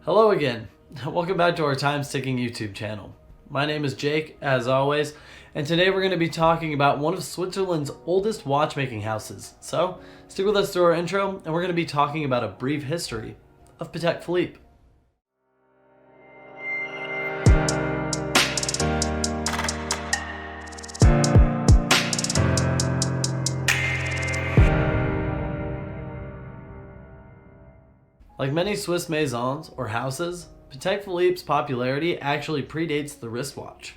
Hello again. Welcome back to our time-sticking YouTube channel. My name is Jake, as always, and today we're going to be talking about one of Switzerland's oldest watchmaking houses. So, stick with us through our intro, and we're going to be talking about a brief history of Patek Philippe. Like many Swiss maisons, or houses, Patek Philippe's popularity actually predates the wristwatch.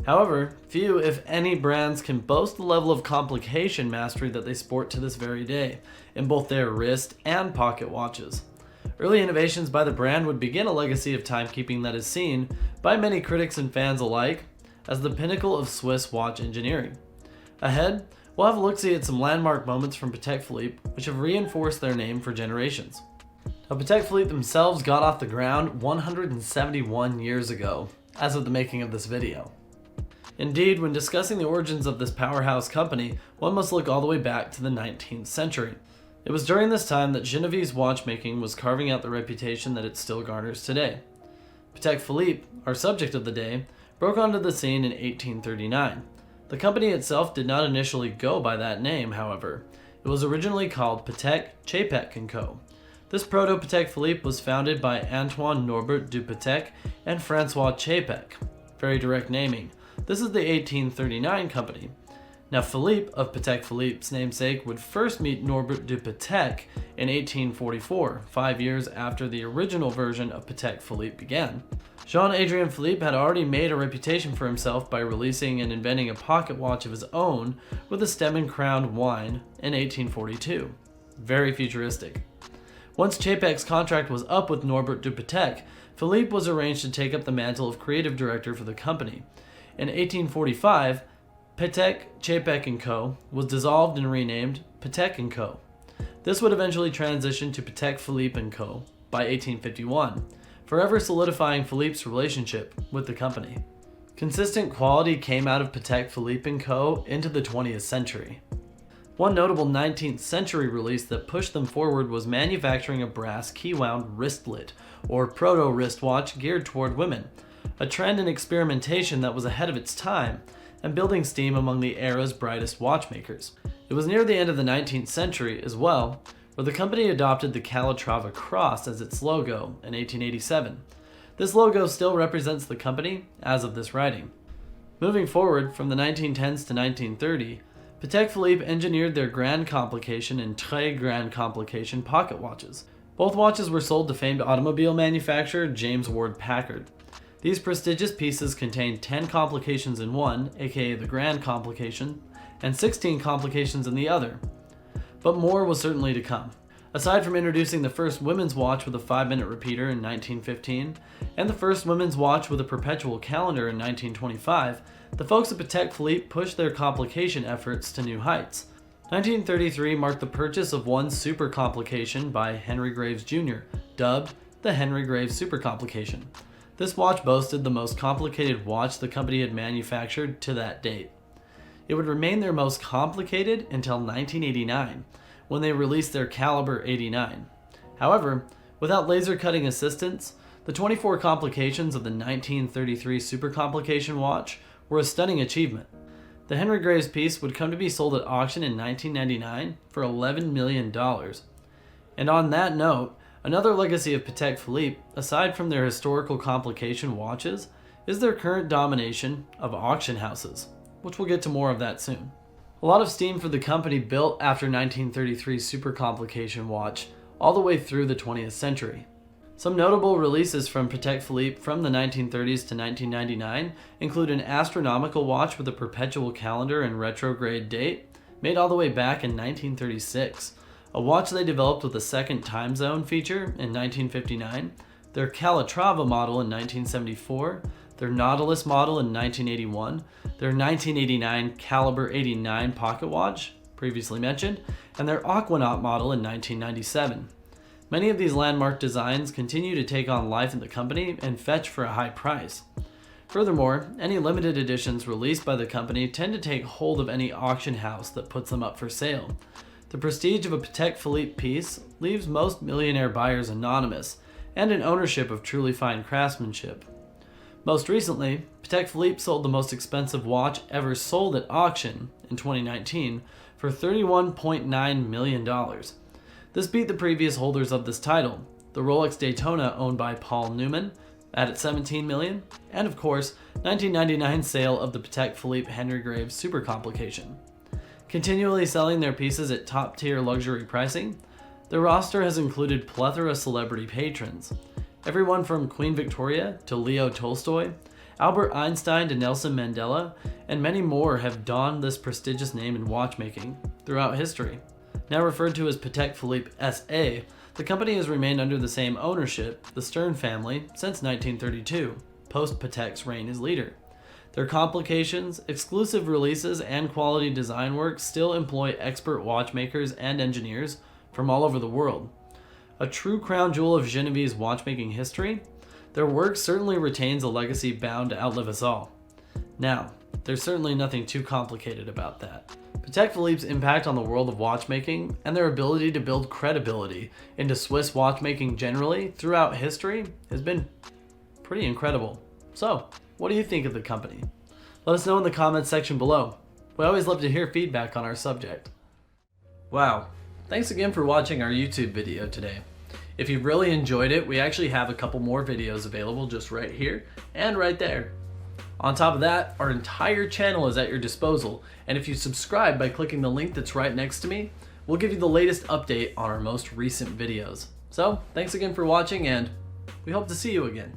However, few, if any, brands can boast the level of complication mastery that they sport to this very day, in both their wrist and pocket watches. Early innovations by the brand would begin a legacy of timekeeping that is seen, by many critics and fans alike, as the pinnacle of Swiss watch engineering. Ahead, we'll have a look-see at some landmark moments from Patek Philippe, which have reinforced their name for generations. Now, Patek Philippe themselves got off the ground 171 years ago, as of the making of this video. Indeed, when discussing the origins of this powerhouse company, one must look all the way back to the 19th century. It was during this time that Genovese watchmaking was carving out the reputation that it still garners today. Patek Philippe, our subject of the day, broke onto the scene in 1839. The company itself did not initially go by that name, however. It was originally called Patek Chapek & Co. This proto-Patek Philippe was founded by Antoine Norbert du Patek and Francois Chapek. Very direct naming. This is the 1839 company. Now Philippe of Patek Philippe's namesake would first meet Norbert du Patek in 1844, 5 years after the original version of Patek Philippe began. Jean-Adrien Philippe had already made a reputation for himself by releasing and inventing a pocket watch of his own with a stem and crowned wine in 1842. Very futuristic. Once Chapek's contract was up with Norbert du Patek, Philippe was arranged to take up the mantle of creative director for the company. In 1845, Patek Chapek & Co. was dissolved and renamed Patek & Co. This would eventually transition to Patek Philippe & Co. by 1851, forever solidifying Philippe's relationship with the company. Consistent quality came out of Patek Philippe & Co. into the 20th century. One notable 19th century release that pushed them forward was manufacturing a brass key-wound wristlet, or proto-wristwatch geared toward women, a trend in experimentation that was ahead of its time, and building steam among the era's brightest watchmakers. It was near the end of the 19th century as well, where the company adopted the Calatrava Cross as its logo in 1887. This logo still represents the company as of this writing. Moving forward from the 1910s to 1930, Patek Philippe engineered their Grand Complication and Très Grand Complication pocket watches. Both watches were sold to famed automobile manufacturer James Ward Packard. These prestigious pieces contained 10 complications in one, aka the Grand Complication, and 16 complications in the other. But more was certainly to come. Aside from introducing the first women's watch with a 5-minute repeater in 1915, and the first women's watch with a perpetual calendar in 1925, the folks at Patek Philippe pushed their complication efforts to new heights. 1933 marked the purchase of one super complication by Henry Graves Jr., dubbed the Henry Graves Super Complication. This watch boasted the most complicated watch the company had manufactured to that date. It would remain their most complicated until 1989, when they released their Caliber 89. However, without laser cutting assistance, the 24 complications of the 1933 Super Complication watch were a stunning achievement. The Henry Graves piece would come to be sold at auction in 1999 for $11 million. And on that note, another legacy of Patek Philippe, aside from their historical complication watches, is their current domination of auction houses, which we'll get to more of that soon. A lot of steam for the company built after 1933 Super Complication watch all the way through the 20th century. Some notable releases from Patek Philippe from the 1930s to 1999 include an astronomical watch with a perpetual calendar and retrograde date, made all the way back in 1936, a watch they developed with a second time zone feature in 1959, their Calatrava model in 1974, their Nautilus model in 1981, their 1989 Caliber 89 pocket watch, previously mentioned, and their Aquanaut model in 1997. Many of these landmark designs continue to take on life in the company and fetch for a high price. Furthermore, any limited editions released by the company tend to take hold of any auction house that puts them up for sale. The prestige of a Patek Philippe piece leaves most millionaire buyers anonymous, and an ownership of truly fine craftsmanship. Most recently, Patek Philippe sold the most expensive watch ever sold at auction in 2019 for $31.9 million. This beat the previous holders of this title, the Rolex Daytona owned by Paul Newman at $17 million, and of course, 1999 sale of the Patek Philippe Henry Graves Super Complication. Continually selling their pieces at top-tier luxury pricing, their roster has included plethora of celebrity patrons. Everyone from Queen Victoria to Leo Tolstoy, Albert Einstein to Nelson Mandela, and many more have donned this prestigious name in watchmaking throughout history. Now referred to as Patek Philippe SA, the company has remained under the same ownership, the Stern family, since 1932, post Patek's reign as leader. Their complications, exclusive releases, and quality design work still employ expert watchmakers and engineers from all over the world. A true crown jewel of Genovese watchmaking history, their work certainly retains a legacy bound to outlive us all. Now, there's certainly nothing too complicated about that. Patek Philippe's impact on the world of watchmaking and their ability to build credibility into Swiss watchmaking generally throughout history has been pretty incredible. So, what do you think of the company? Let us know in the comments section below. We always love to hear feedback on our subject. Wow, thanks again for watching our YouTube video today. If you really enjoyed it, we actually have a couple more videos available just right here and right there. On top of that, our entire channel is at your disposal, and if you subscribe by clicking the link that's right next to me, we'll give you the latest update on our most recent videos. So, thanks again for watching, and we hope to see you again.